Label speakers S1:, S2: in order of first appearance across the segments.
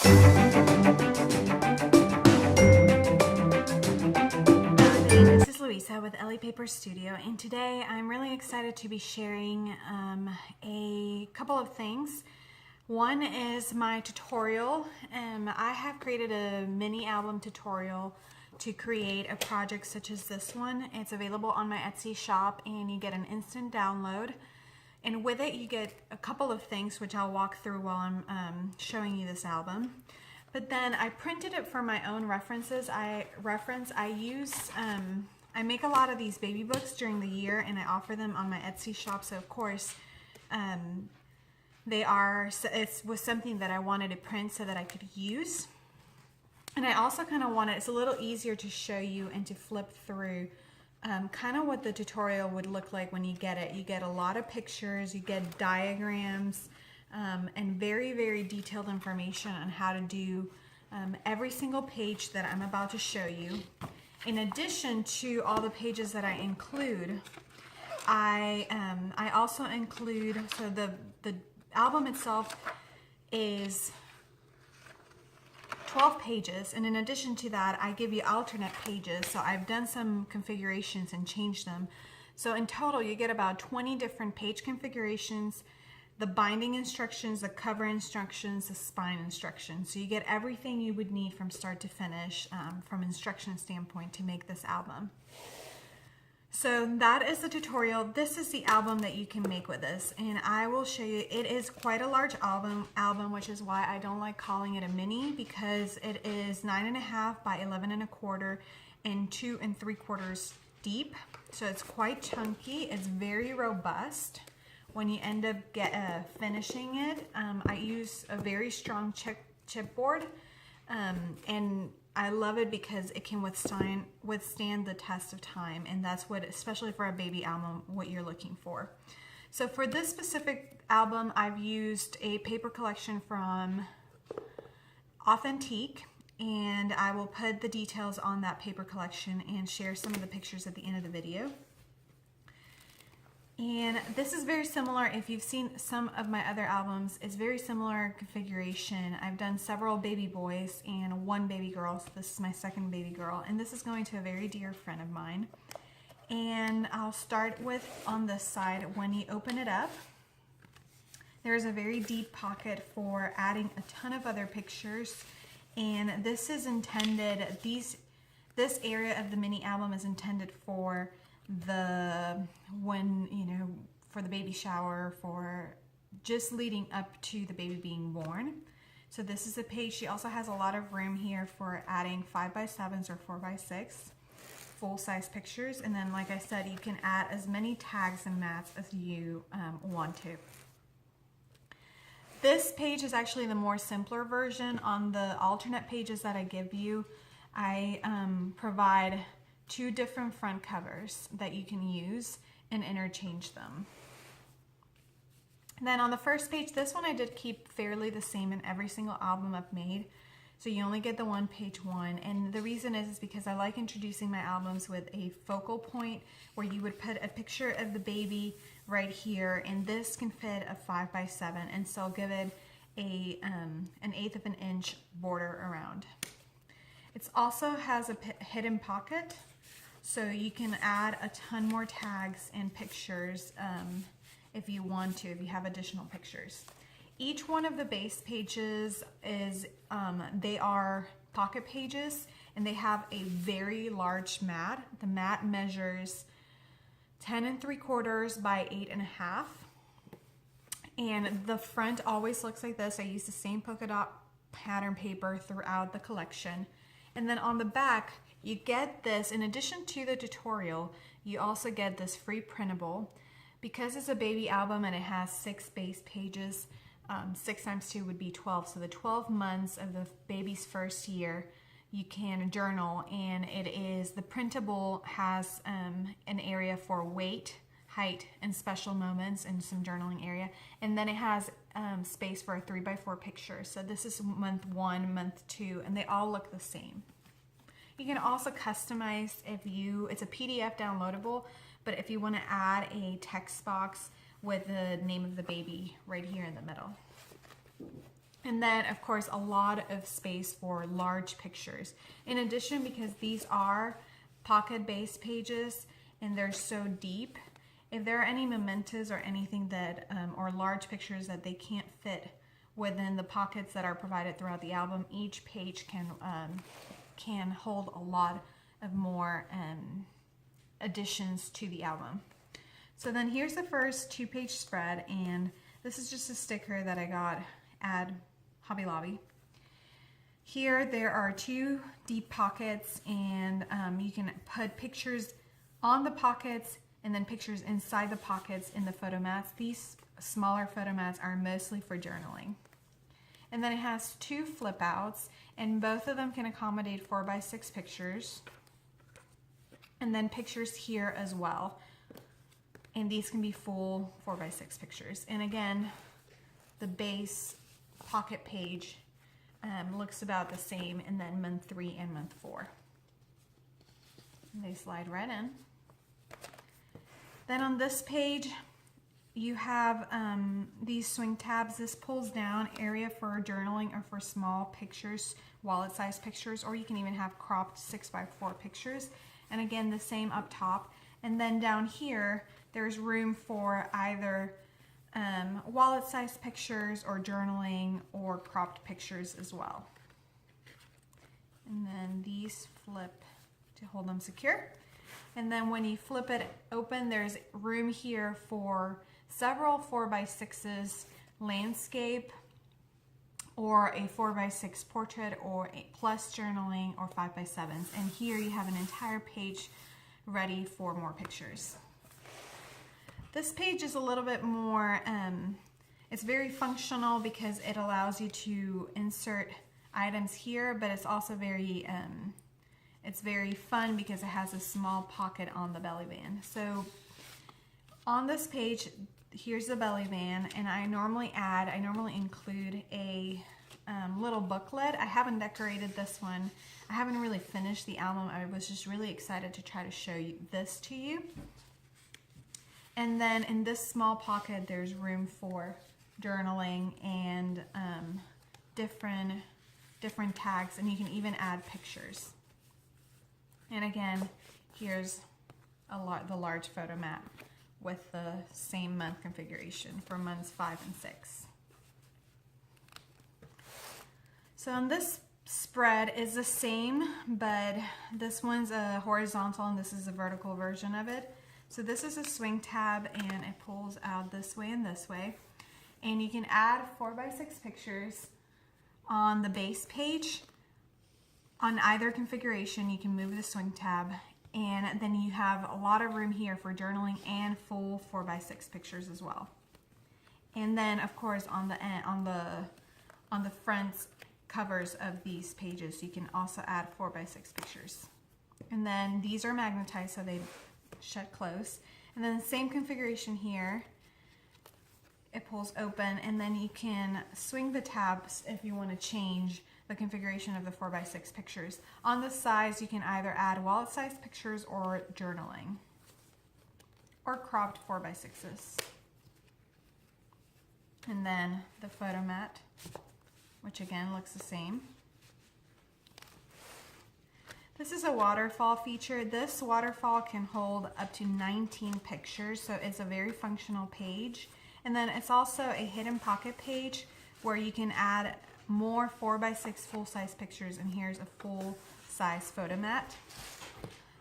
S1: This is Louisa with Ellie Paper Studio, and today I'm really excited to be sharing a couple of things. One is my tutorial. I have created a mini album tutorial to create a project such as this one. It's available on my Etsy shop, and you get an instant download. And with it, you get a couple of things which I'll walk through while I'm showing you this album. But then I printed it for my own references. I make a lot of these baby books during the year, and I offer them on my Etsy shop. So of course, it was something that I wanted to print so that I could use. And I also kind of wanted, it's a little easier to show you and to flip through kind of what the tutorial would look like when you get it. You get a lot of pictures, you get diagrams, and very, very detailed information on how to do every single page that I'm about to show you. In addition to all the pages that I include, I also include, so the album itself is 12 pages, and in addition to that, I give you alternate pages. So I've done some configurations and changed them. So in total, you get about 20 different page configurations, the binding instructions, the cover instructions, the spine instructions. So you get everything you would need from start to finish from instruction standpoint to make this album. So that is the tutorial. This is the album that you can make with this, and I will show you. It is quite a large album, which is why I don't like calling it a mini, because it is 9.5 by 11.25 and 2 3/4 deep. So it's quite chunky. It's very robust. When you end up finishing it, I use a very strong chipboard, and I love it because it can withstand the test of time, and that's what, especially for a baby album, what you're looking for. So for this specific album, I've used a paper collection from Authentique, and I will put the details on that paper collection and share some of the pictures at the end of the video. And this is very similar. If you've seen some of my other albums, it's very similar configuration. I've done several baby boys and one baby girl, so this is my second baby girl, and this is going to a very dear friend of mine. And I'll start with on this side. When you open it up, there's a very deep pocket for adding a ton of other pictures, and this is intended, this area of the mini album is intended for for the baby shower, for just leading up to the baby being born. So this is a page. She also has a lot of room here for adding 5x7s or 4x6 full-size pictures, and then, like I said, you can add as many tags and mats as you want to. This page is actually the more simpler version. On the alternate pages that I give you, I provide 2 different front covers that you can use and interchange them. And then on the first page, this one I did keep fairly the same in every single album I've made. So you only get the one page one. And the reason is because I like introducing my albums with a focal point where you would put a picture of the baby right here, and this can fit a 5x7 and still give it an 1/8 of an inch border around. It also has a hidden pocket, so you can add a ton more tags and pictures if you want to, if you have additional pictures. Each one of the base pages is, they are pocket pages, and they have a very large mat. The mat measures 10 3/4 by 8.5. And the front always looks like this. I use the same polka dot pattern paper throughout the collection. And then on the back, you get this, in addition to the tutorial, you also get this free printable. Because it's a baby album and it has 6 base pages, 6 times 2 would be 12. So the 12 months of the baby's first year, you can journal, and the printable has an area for weight, height, and special moments, and some journaling area. And then it has space for a 3x4 picture. So this is month 1, month 2, and they all look the same. You can also customize it's a PDF downloadable, but if you want to add a text box with the name of the baby right here in the middle. And then, of course, a lot of space for large pictures. In addition, because these are pocket-based pages and they're so deep, if there are any mementos or anything that, or large pictures that they can't fit within the pockets that are provided throughout the album, each page can hold a lot of more additions to the album. So then here's the first 2-page spread, and this is just a sticker that I got at Hobby Lobby. Here there are 2 deep pockets, and you can put pictures on the pockets and then pictures inside the pockets in the photo mats. These smaller photo mats are mostly for journaling. And then it has 2 flip outs, and both of them can accommodate 4x6 pictures. And then pictures here as well. And these can be full 4x6 pictures. And again, the base pocket page looks about the same, and then month 3 and month 4. And they slide right in. Then on this page, you have these swing tabs. This pulls down area for journaling or for small pictures, wallet-sized pictures, or you can even have cropped 6x4 pictures. And again, the same up top. And then down here, there's room for either wallet-sized pictures or journaling or cropped pictures as well. And then these flip to hold them secure. And then when you flip it open, there's room here for several 4x6s, landscape, or a 4x6 portrait, or a plus journaling, or 5x7s. And here you have an entire page ready for more pictures. This page is a little bit more, it's very functional because it allows you to insert items here, but it's also very fun because it has a small pocket on the belly band. So on this page, here's the belly band, and I normally include a little booklet. I haven't decorated this one. I haven't really finished the album. I was just really excited to try to show you this to you. And then in this small pocket, there's room for journaling and different tags, and you can even add pictures. And again, here's the large photo mat with the same month configuration for months 5 and 6. So on this spread is the same, but this one's a horizontal and this is a vertical version of it. So this is a swing tab, and it pulls out this way and this way. And you can add 4x6 pictures on the base page. On either configuration, you can move the swing tab, and then you have a lot of room here for journaling and full 4x6 pictures as well. And then, of course, on the front covers of these pages, you can also add 4x6 pictures. And then these are magnetized, so they shut close. And then the same configuration here, it pulls open, and then you can swing the tabs if you want to change the configuration of the 4x6 pictures. On the sides, you can either add wallet-sized pictures or journaling, or cropped 4x6s. And then the photo mat, which again looks the same. This is a waterfall feature. This waterfall can hold up to 19 pictures, so it's a very functional page. And then it's also a hidden pocket page where you can add more 4x6 full-size pictures, and here's a full-size photo mat.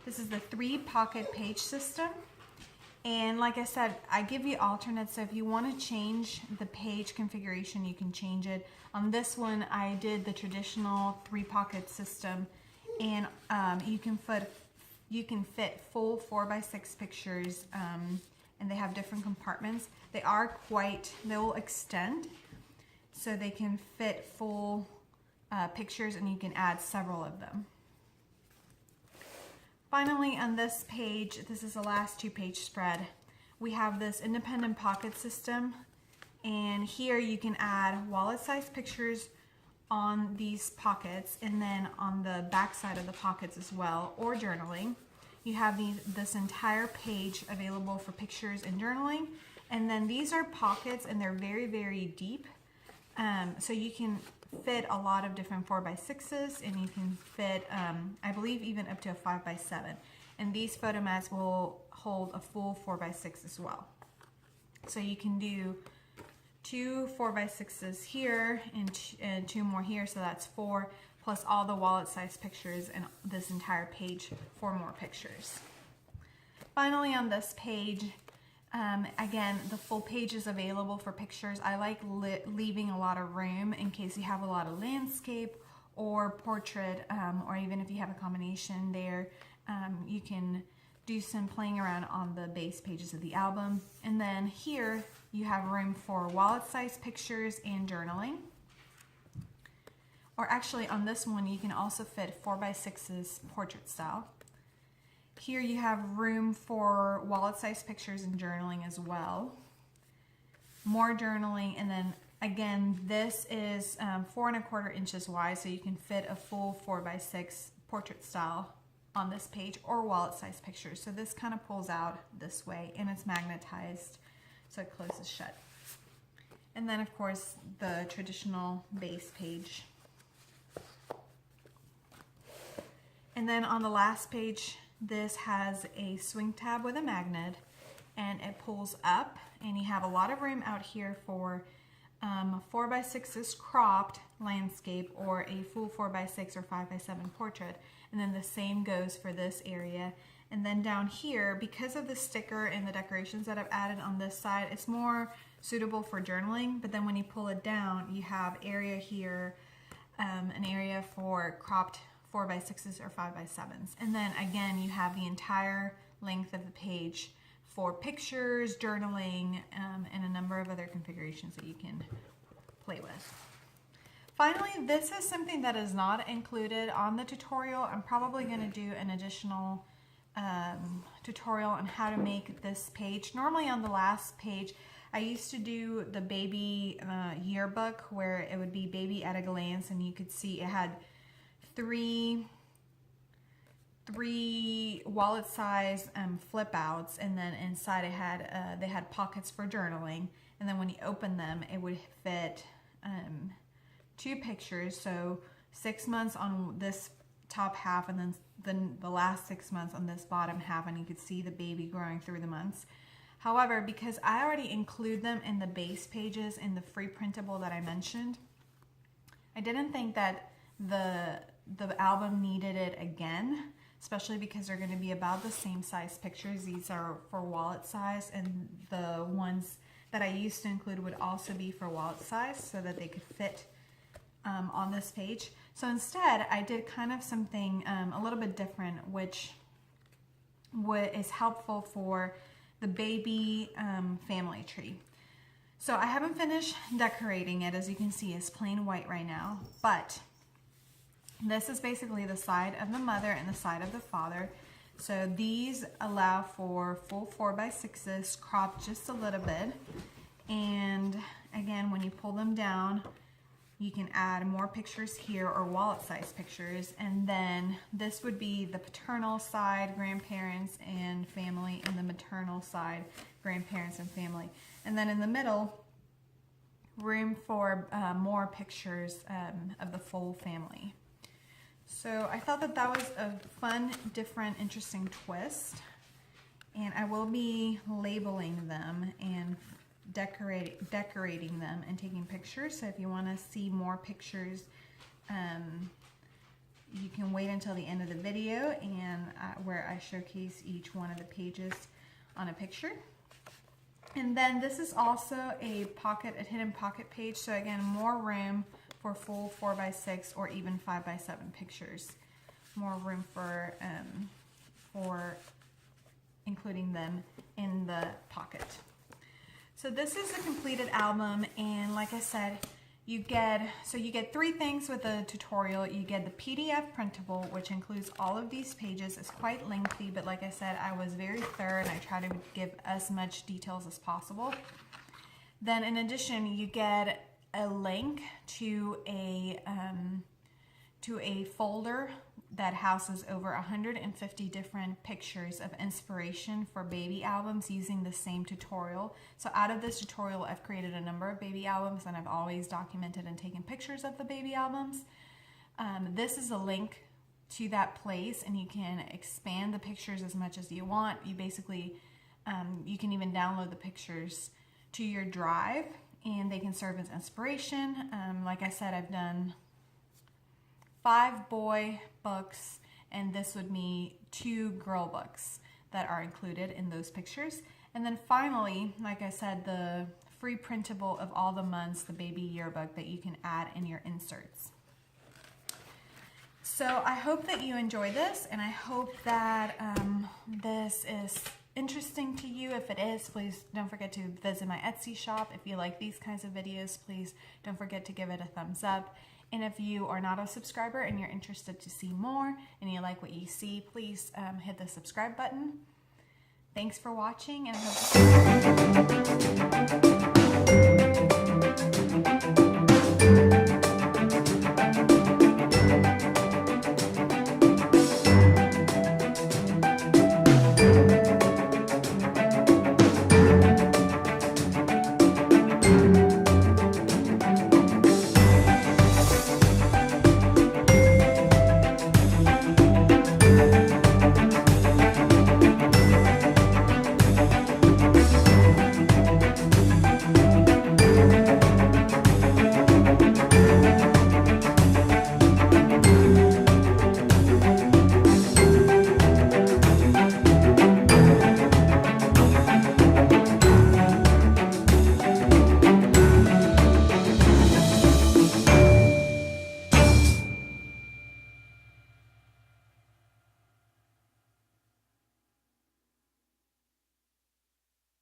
S1: This is the 3-pocket page system, and like I said, I give you alternates, so if you want to change the page configuration, you can change it. On this one, I did the traditional 3-pocket system, and you can fit full 4x6 pictures, and they have different compartments. They will extend, so they can fit full pictures, and you can add several of them. Finally, on this page, this is the last 2-page spread, we have this independent pocket system, and here you can add wallet-sized pictures on these pockets, and then on the back side of the pockets as well, or journaling. You have this entire page available for pictures and journaling, and then these are pockets, and they're very, very deep. So you can fit a lot of different 4x6s, and you can fit, I believe, even up to a 5x7. And these photo mats will hold a full 4x6 as well. So you can do 2 4x6s here and 2 more here, so that's 4, plus all the wallet size pictures and this entire page, 4 more pictures. Finally, on this page, again, the full page is available for pictures. I like leaving a lot of room in case you have a lot of landscape or portrait, or even if you have a combination there, you can do some playing around on the base pages of the album. And then here you have room for wallet size pictures and journaling. Or actually on this one you can also fit 4x6s portrait style. Here you have room for wallet size pictures and journaling as well. More journaling, and then again this is 4 1/4 inches wide, so you can fit a full 4x6 portrait style on this page, or wallet size pictures. So this kind of pulls out this way and it's magnetized so it closes shut. And then of course the traditional base page. And then on the last page, this has a swing tab with a magnet, and it pulls up, and you have a lot of room out here for 4x6s cropped landscape, or a full 4x6 or 5x7 portrait. And then the same goes for this area. And then down here, because of the sticker and the decorations that I've added on this side, it's more suitable for journaling. But then when you pull it down, you have area here, an area for cropped 4x6s or 5x7s. And then again, you have the entire length of the page for pictures, journaling, and a number of other configurations that you can play with. Finally, this is something that is not included on the tutorial. I'm probably going to do an additional tutorial on how to make this page. Normally on the last page, I used to do the baby yearbook, where it would be baby at a glance, and you could see it had three wallet size flip outs, and then inside it had they had pockets for journaling, and then when you open them it would fit 2 pictures, so 6 months on this top half, and then the last 6 months on this bottom half, and you could see the baby growing through the months. However, because I already include them in the base pages in the free printable that I mentioned, I didn't think that the album needed it again, especially because they're going to be about the same size pictures. These are for wallet size, and the ones that I used to include would also be for wallet size so that they could fit on this page. So instead, I did kind of something a little bit different, which is helpful for the baby family tree. So I haven't finished decorating it. As you can see, it's plain white right now, but this is basically the side of the mother and the side of the father. So these allow for full 4x6s, cropped just a little bit. And again, when you pull them down, you can add more pictures here, or wallet size pictures. And then this would be the paternal side, grandparents and family, and the maternal side, grandparents and family. And then in the middle, room for more pictures of the full family. So I thought that that was a fun, different, interesting twist. And I will be labeling them and decorating them and taking pictures. So if you want to see more pictures, you can wait until the end of the video, and where I showcase each one of the pages on a picture. And then this is also a hidden pocket page. So again, more room for full 4x6 or even 5x7 pictures. More room for including them in the pocket. So this is a completed album, and like I said, you get 3 things with the tutorial. You get the PDF printable, which includes all of these pages. It's quite lengthy, but like I said, I was very thorough and I try to give as much details as possible. Then in addition, you get a link to a folder that houses over 150 different pictures of inspiration for baby albums using the same tutorial. So out of this tutorial, I've created a number of baby albums, and I've always documented and taken pictures of the baby albums. This is a link to that place, and you can expand the pictures as much as you want. You basically, you can even download the pictures to your drive, and they can serve as inspiration. Like I said, I've done 5 boy books, and this would be 2 girl books that are included in those pictures. And then finally, like I said, the free printable of all the months, the baby yearbook that you can add in your inserts. So I hope that you enjoy this, and I hope that this is interesting to you. If it is, please don't forget to visit my Etsy shop. If you like these kinds of videos, please don't forget to give it a thumbs up. And if you are not a subscriber and you're interested to see more and you like what you see, please hit the subscribe button. Thanks for watching, and I hope